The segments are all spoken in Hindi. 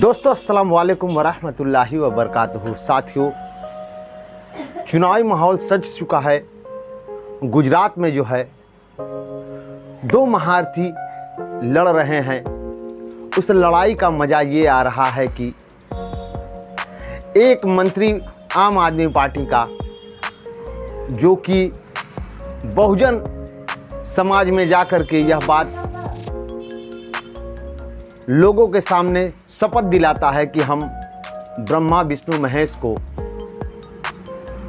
दोस्तों अस्सलाम वालेकुम वरहमतुल्लाहि वबरकातुहू। साथियों, चुनावी माहौल सज चुका है। गुजरात में जो है दो महारथी लड़ रहे हैं। उस लड़ाई का मज़ा ये आ रहा है कि एक मंत्री आम आदमी पार्टी का, जो कि बहुजन समाज में जाकर के यह बात लोगों के सामने शपथ दिलाता है कि हम ब्रह्मा विष्णु महेश को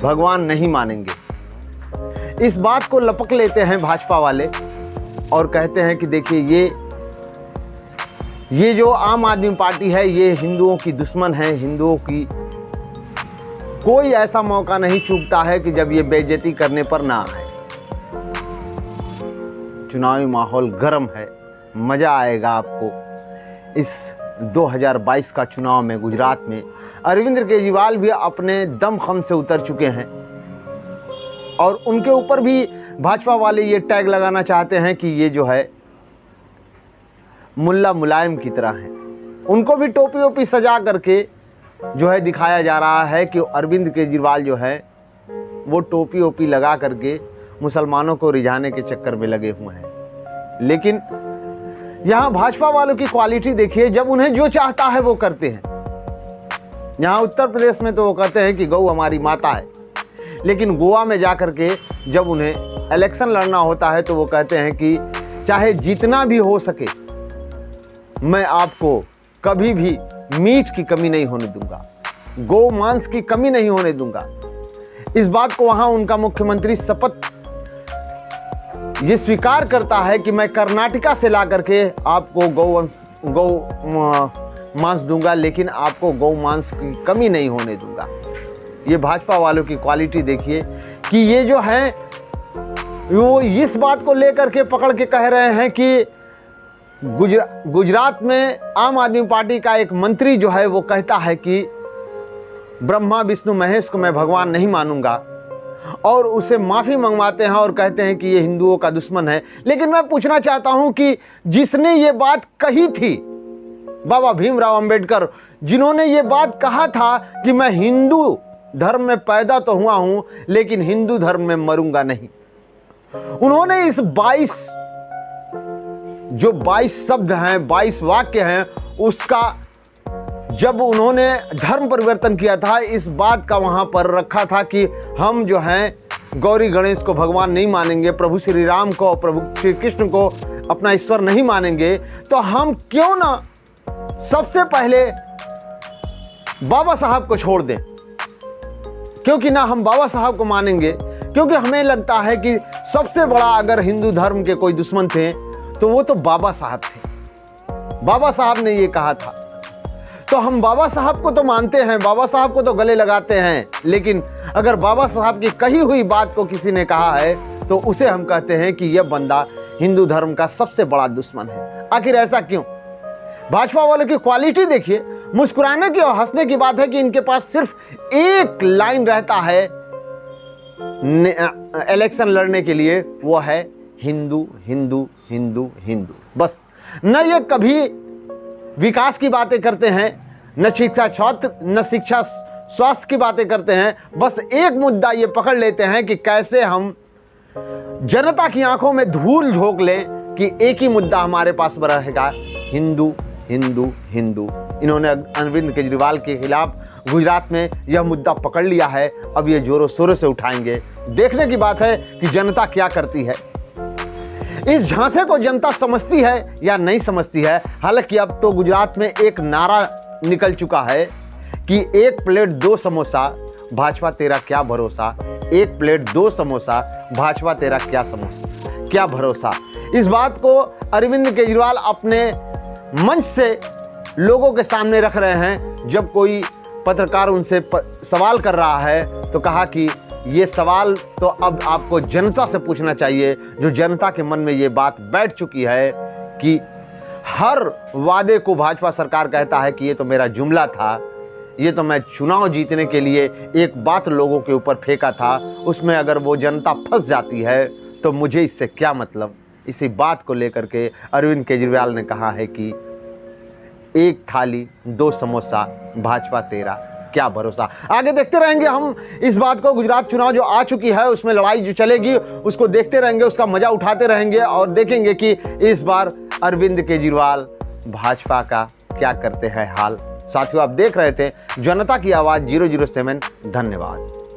भगवान नहीं मानेंगे। इस बात को लपक लेते हैं भाजपा वाले और कहते हैं कि देखिए ये जो आम आदमी पार्टी है ये हिंदुओं की दुश्मन है। हिंदुओं की कोई ऐसा मौका नहीं चूकता है कि जब ये बेइज्जती करने पर ना आए। चुनावी माहौल गर्म है, मज़ा आएगा आपको। इस 2022 का चुनाव में गुजरात में अरविंद केजरीवाल भी अपने दमखम से उतर चुके हैं और उनके ऊपर भी भाजपा वाले ये टैग लगाना चाहते हैं कि ये जो है मुल्ला मुलायम की तरह है। उनको भी टोपी ओपी सजा करके जो है दिखाया जा रहा है कि अरविंद केजरीवाल जो है वो टोपी ओपी लगा करके मुसलमानों को रिझाने के चक्कर में लगे हुए हैं। लेकिन यहाँ भाजपा वालों की क्वालिटी देखिए, जब उन्हें जो चाहता है वो करते हैं। यहाँ उत्तर प्रदेश में तो वो कहते हैं कि गौ हमारी माता है, लेकिन गोवा में जाकर के जब उन्हें इलेक्शन लड़ना होता है तो वो कहते हैं कि चाहे जितना भी हो सके मैं आपको कभी भी मीट की कमी नहीं होने दूंगा, गौ मांस की कमी नहीं होने दूंगा। इस बात को वहाँ उनका मुख्यमंत्री शपथ ये स्वीकार करता है कि मैं कर्नाटका से ला करके आपको गौ मांस दूंगा, लेकिन आपको गौ मांस की कमी नहीं होने दूंगा। ये भाजपा वालों की क्वालिटी देखिए कि ये जो है वो इस बात को लेकर के पकड़ के कह रहे हैं कि गुजरात में आम आदमी पार्टी का एक मंत्री जो है वो कहता है कि ब्रह्मा विष्णु महेश को मैं भगवान नहीं मानूंगा और उसे माफ़ी मंगवाते हैं और कहते हैं कि ये हिंदुओं का दुश्मन है। लेकिन मैं पूछना चाहता हूं कि जिसने ये बात कही थी बाबा भीमराव अंबेडकर, जिन्होंने ये बात कहा था कि मैं हिंदू धर्म में पैदा तो हुआ हूं लेकिन हिंदू धर्म में मरूंगा नहीं, उन्होंने इस 22 शब्द हैं, 22 वाक्य हैं, उसका जब उन्होंने धर्म परिवर्तन किया था इस बात का वहाँ पर रखा था कि हम जो हैं गौरी गणेश को भगवान नहीं मानेंगे, प्रभु श्री राम को, प्रभु श्री कृष्ण को अपना ईश्वर नहीं मानेंगे, तो हम क्यों ना सबसे पहले बाबा साहब को छोड़ दें। क्योंकि ना हम बाबा साहब को मानेंगे, क्योंकि हमें लगता है कि सबसे बड़ा अगर हिंदू धर्म के कोई दुश्मन थे तो वो तो बाबा साहब थे। बाबा साहब ने ये कहा था, तो हम बाबा साहब को तो मानते हैं, बाबा साहब को तो गले लगाते हैं, लेकिन अगर बाबा साहब की कही हुई बात को किसी ने कहा है तो उसे हम कहते हैं कि यह बंदा हिंदू धर्म का सबसे बड़ा दुश्मन है। आखिर ऐसा क्यों? भाजपा वालों की क्वालिटी देखिए। मुस्कुराने की और हंसने की बात है कि इनके पास सिर्फ एक लाइन रहता है इलेक्शन लड़ने के लिए, वो है हिंदू हिंदू हिंदू हिंदू। बस न ये कभी विकास की बातें करते हैं, न शिक्षा स्वास्थ्य की बातें करते हैं। बस एक मुद्दा ये पकड़ लेते हैं कि कैसे हम जनता की आंखों में धूल झोंक लें कि एक ही मुद्दा हमारे पास रहेगा, हिंदू हिंदू हिंदू। इन्होंने अरविंद केजरीवाल के खिलाफ गुजरात में यह मुद्दा पकड़ लिया है। अब ये जोरों शोरों से उठाएंगे। देखने की बात है कि जनता क्या करती है। इस झांसे को जनता समझती है या नहीं समझती है। हालांकि अब तो गुजरात में एक नारा निकल चुका है कि 1 प्लेट 2 समोसा, भाजपा तेरा क्या भरोसा। 1 प्लेट 2 समोसा, भाजपा तेरा क्या भरोसा। इस बात को अरविंद केजरीवाल अपने मंच से लोगों के सामने रख रहे हैं। जब कोई पत्रकार उनसे सवाल कर रहा है तो कहा कि ये सवाल तो अब आपको जनता से पूछना चाहिए, जो जनता के मन में ये बात बैठ चुकी है कि हर वादे को भाजपा सरकार कहता है कि ये तो मेरा जुमला था, ये तो मैं चुनाव जीतने के लिए एक बात लोगों के ऊपर फेंका था, उसमें अगर वो जनता फंस जाती है तो मुझे इससे क्या मतलब। इसी बात को लेकर के अरविंद केजरीवाल ने कहा है कि एक थाली 2 समोसा, भाजपा तेरा क्या भरोसा। आगे देखते रहेंगे हम इस बात को। गुजरात चुनाव जो आ चुकी है उसमें लड़ाई जो चलेगी उसको देखते रहेंगे, उसका मजा उठाते रहेंगे और देखेंगे कि इस बार अरविंद केजरीवाल भाजपा का क्या करते हैं हाल। साथियों, आप देख रहे थे जनता की आवाज़ 007। धन्यवाद।